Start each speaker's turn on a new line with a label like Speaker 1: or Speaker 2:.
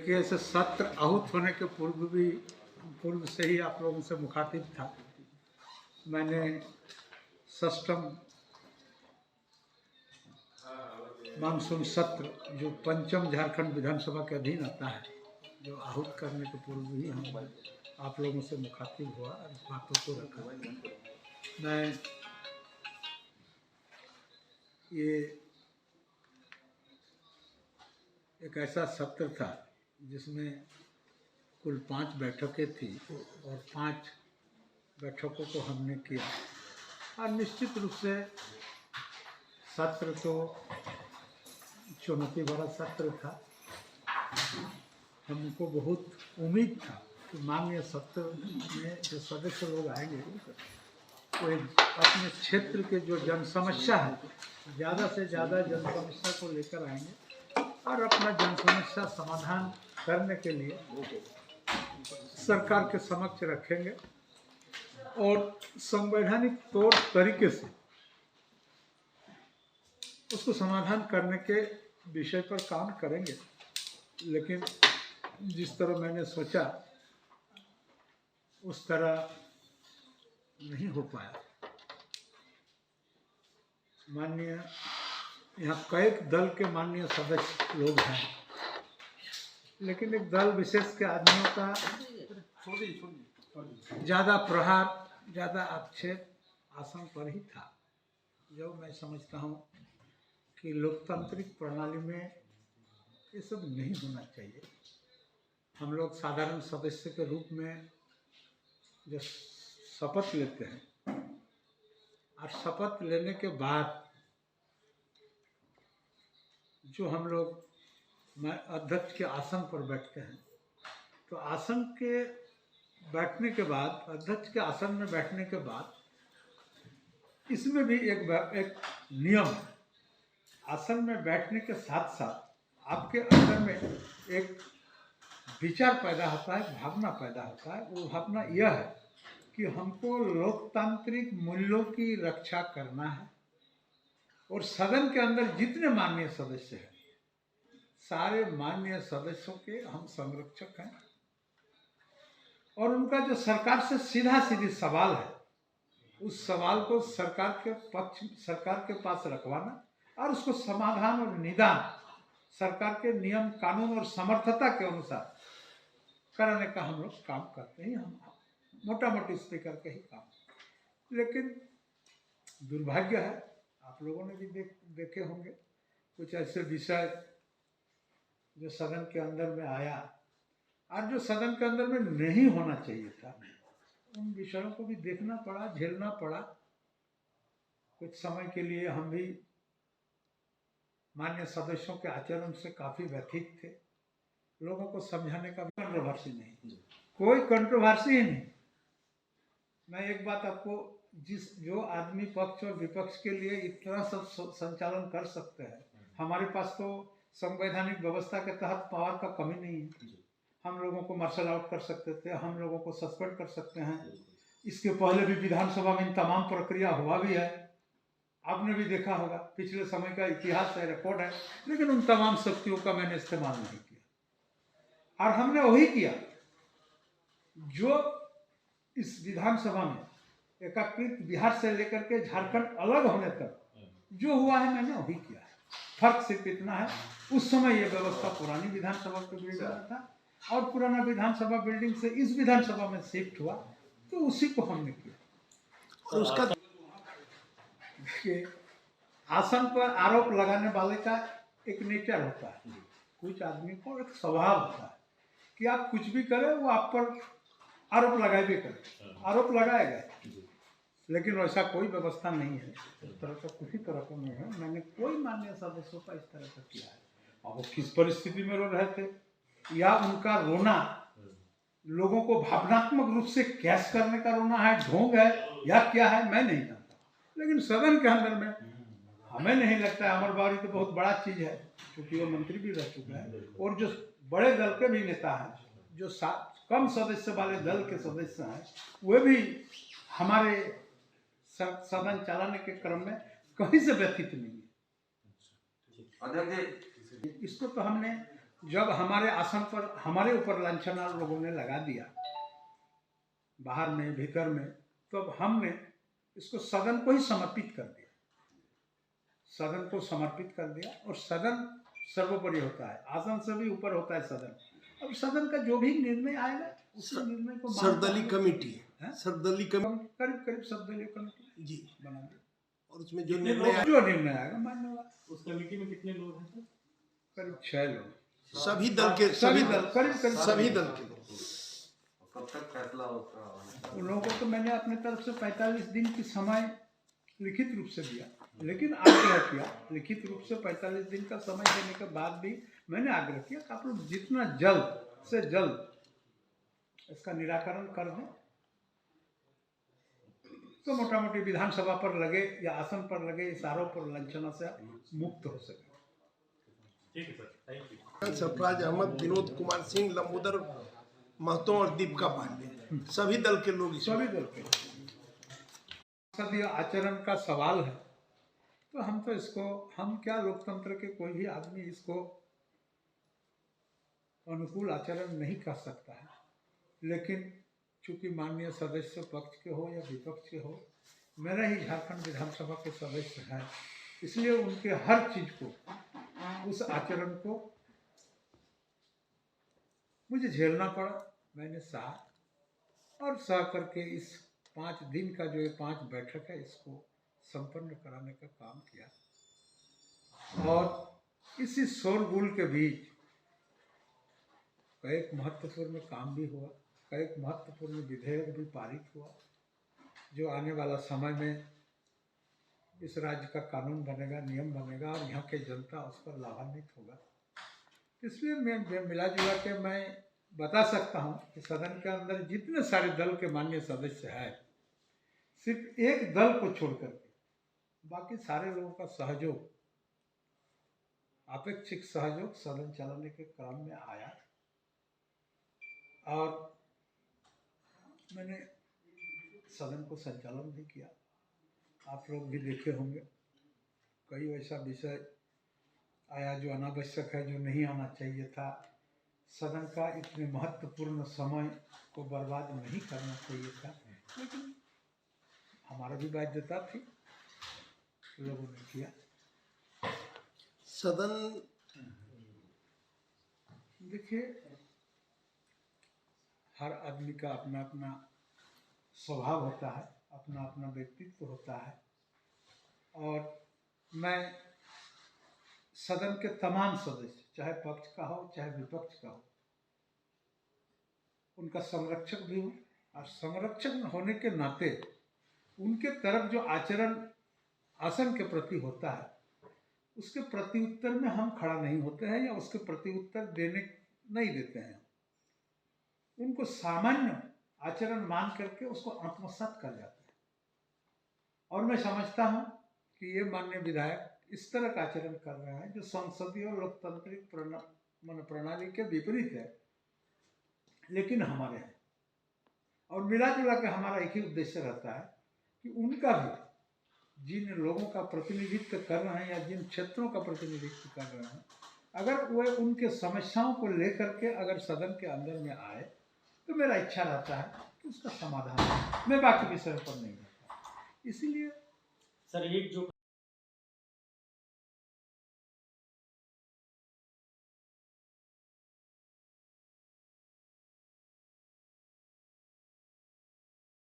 Speaker 1: देखिए, ऐसे सत्र आहूत होने के पूर्व से ही आप लोगों से मुखातिब था। मैंने षष्ठम मानसून सत्र जो पंचम झारखंड विधानसभा के अधीन आता है, जो आहूत करने के पूर्व ही हम आप लोगों से मुखातिब हुआ और इस बातों को रखा। मैं ये एक ऐसा सत्र था जिसमें कुल 5 बैठकें थी और 5 बैठकों को हमने किया और निश्चित रूप से सत्र तो चुनौती भरा सत्र था। हमको बहुत उम्मीद था कि माननीय सत्र में जो सदस्य लोग आएंगे वो अपने क्षेत्र के जो जन समस्या है, ज़्यादा से ज़्यादा जन समस्या को लेकर आएंगे और अपना जन समस्या समाधान करने के लिए सरकार के समक्ष रखेंगे और संवैधानिक तौर तरीके से उसको समाधान करने के विषय पर काम करेंगे। लेकिन जिस तरह मैंने सोचा उस तरह नहीं हो पाया। माननीय यहाँ कई दल के माननीय सदस्य लोग हैं, लेकिन एक दल विशेष के आदमियों का ज़्यादा प्रहार, ज़्यादा आक्षेप आसन पर ही था। जो मैं समझता हूँ कि लोकतांत्रिक प्रणाली में ये सब नहीं होना चाहिए। हम लोग साधारण सदस्य के रूप में जो शपथ लेते हैं और शपथ लेने के बाद जो हम लोग अध्यक्ष के आसन पर बैठते हैं, तो आसन के बैठने के बाद, अध्यक्ष के आसन में बैठने के बाद इसमें भी एक नियम है। आसन में बैठने के साथ साथ आपके अंदर में एक विचार पैदा होता है, भावना पैदा होता है। वो भावना यह है कि हमको लोकतांत्रिक मूल्यों की रक्षा करना है और सदन के अंदर जितने माननीय सदस्य हैं, सारे माननीय सदस्यों के हम संरक्षक हैं और उनका जो सरकार से सीधा सीधी सवाल है, उस सवाल को सरकार के पास रखवाना और उसको समाधान और निदान सरकार के नियम कानून और समर्थता के अनुसार कराने का हम लोग काम करते हैं। हम मोटा मोटी इस पे करके ही काम। लेकिन दुर्भाग्य है, आप लोगों ने भी देखे होंगे कुछ ऐसे विषय जो सदन के अंदर में आया और जो सदन के अंदर में नहीं होना चाहिए था, उन विषयों को भी देखना पड़ा, झेलना पड़ा। कुछ समय के लिए हम भी मान्य सदस्यों के आचरण से काफ़ी व्यथित थे। लोगों को समझाने का भी कंट्रोवर्सी नहीं, कोई कंट्रोवर्सी ही नहीं। मैं एक बात आपको, जो आदमी पक्ष और विपक्ष के लिए इतना सब संचालन कर सकते हैं, हमारे पास तो संवैधानिक व्यवस्था के तहत पावर का कमी नहीं है। हम लोगों को मार्शल आउट कर सकते थे, हम लोगों को सस्पेंड कर सकते हैं। इसके पहले भी विधानसभा में इन तमाम प्रक्रिया हुआ भी है, आपने भी देखा होगा, पिछले समय का इतिहास है, रिकॉर्ड है। लेकिन उन तमाम शक्तियों का मैंने इस्तेमाल नहीं किया और हमने वही किया जो इस विधानसभा में एकीकृत बिहार से लेकर के झारखंड अलग होने तक जो हुआ है, मैंने वही किया है। फर्क सिर्फ इतना है, उस समय ये व्यवस्था पुरानी विधानसभा के बिल्डिंग में था और पुराना विधानसभा बिल्डिंग से इस विधानसभा में शिफ्ट हुआ, तो उसी को हमने किया। और उसका देखिए, आसन पर आरोप लगाने वाले का एक नेचर होता है, कुछ आदमी को एक स्वभाव होता है कि आप कुछ भी करें वो आप पर आरोप लगाए भी करें, आरोप लगाएगा। लेकिन वैसा कोई व्यवस्था नहीं है, इस तरह का किसी तरह का नहीं है। मैंने कोई मान्य सदस्यों का इस तरह का किया है। और वो किस परिस्थिति में रो रहे थे या उनका रोना लोगों को भावनात्मक रूप से कैश करने का रोना है, ढोंग है या क्या है, मैं नहीं जानता। लेकिन सदन के अंदर में हमें नहीं लगता है। अमर बावरी तो बहुत बड़ा चीज़ है, क्योंकि वो मंत्री भी रह चुका है और जो बड़े दल के भी नेता हैं, जो कम सदस्य वाले दल के सदस्य हैं, वे भी हमारे सदन चलाने के क्रम में कहीं से व्यथित नहीं है। इसको तो हमने जब हमारे आसन पर हमारे ऊपर लांछना लोगों ने लगा दिया, बाहर में भीतर में, तो अब हमने इसको सदन को ही समर्पित कर दिया, सदन को समर्पित कर दिया। और सदन सर्वोपरि होता है, आसन से भी ऊपर होता है सदन। अब सदन का जो भी निर्णय आएगा उस निर्णय को
Speaker 2: सर्वदलीय कमेटी है, सर्वदलीय कमेटी
Speaker 1: करीब करीब सर्वदलीय कमेटी
Speaker 2: जी
Speaker 1: बना दी,
Speaker 2: और उसमें जो
Speaker 1: निर्णय आएगा मानने वाला।
Speaker 3: उस कमेटी में कितने लोग हैं?
Speaker 1: करीब 6 लोग,
Speaker 2: सभी दल के
Speaker 1: करीब करीब
Speaker 2: सभी दल के लोग।
Speaker 4: कब तक फैसला होता?
Speaker 1: उन लोगों को तो मैंने अपने तरफ से 45 दिन की समय लिखित रूप से दिया, लेकिन आग्रह किया, लिखित रूप से 45 दिन का समय देने के बाद भी मैंने आग्रह किया कि आप लोग जितना जल्द से जल्द इसका निराकरण कर दें, तो मोटा मोटी विधानसभा पर लगे या आसन पर लगे इस आरोप पर लांछना से मुक्त हो सके।
Speaker 3: ठीक है sir, thank you.
Speaker 2: Sarfaraz Ahmed, Vinod Kumar Singh, Lambodar Mahto और दीपिका पांडे, सभी दल के लोग
Speaker 1: सभी दल के संसदीय आचरण का सवाल है, तो हम तो इसको, हम क्या लोकतंत्र के कोई भी आदमी इसको अनुकूल आचरण नहीं कर सकता है, लेकिन चूंकि माननीय सदस्य पक्ष के हो या विपक्ष के हो, मेरा ही झारखंड विधानसभा के सदस्य हैं, इसलिए उनके हर चीज को, उस आचरण को मुझे झेलना पड़ा। मैंने सहा और सह करके इस 5 दिन का जो ये 5 बैठक है इसको संपन्न कराने का काम किया। और इसी शोरगुल के बीच कई महत्वपूर्ण काम भी हुआ, कई महत्वपूर्ण विधेयक भी पारित हुआ, जो आने वाला समय में इस राज्य का कानून बनेगा, नियम बनेगा और यहाँ के जनता उस पर लाभान्वित होगा। इसलिए मैं मिला जुला के मैं बता सकता हूँ कि सदन के अंदर जितने सारे दल के माननीय सदस्य हैं, सिर्फ एक दल को छोड़कर के बाकी सारे लोगों का सहयोग, अपेक्षित सहयोग सदन चलाने के क्रम में आया। और मैंने सदन को संचालन भी किया, आप लोग भी देखे होंगे। कई ऐसा विषय आया जो अनावश्यक है, जो नहीं आना चाहिए था। सदन का इतने महत्वपूर्ण समय को बर्बाद नहीं करना चाहिए था, लेकिन हमारा भी बाध्यता थी, लोगों ने किया।
Speaker 2: सदन
Speaker 1: देखिए, हर आदमी का अपना अपना स्वभाव होता है, अपना अपना व्यक्तित्व होता है, और मैं सदन के तमाम सदस्य, चाहे पक्ष का हो चाहे विपक्ष का हो, उनका संरक्षक भी हूँ। और संरक्षक होने के नाते उनके तरफ जो आचरण आसन के प्रति होता है, उसके प्रत्युत्तर में हम खड़ा नहीं होते हैं या उसके प्रत्युत्तर देने नहीं देते हैं। उनको सामान्य आचरण मान करके उसको आत्मसात कर जाते हैं। और मैं समझता हूँ कि ये माननीय विधायक इस तरह का आचरण कर रहे हैं जो संसदीय और लोकतांत्रिक प्रणाली के विपरीत है, लेकिन हमारे हैं। और मिला जुला के हमारा एक ही उद्देश्य रहता है कि उनका भी, जिन लोगों का प्रतिनिधित्व कर रहे हैं या जिन क्षेत्रों का प्रतिनिधित्व कर रहे हैं, अगर वे उनके समस्याओं को लेकर के अगर सदन के अंदर में आए, तो मेरा इच्छा रहता है कि उसका समाधान है। मैं बाकी विषयों पर नहीं रहता। इसीलिए
Speaker 3: सर, एक जो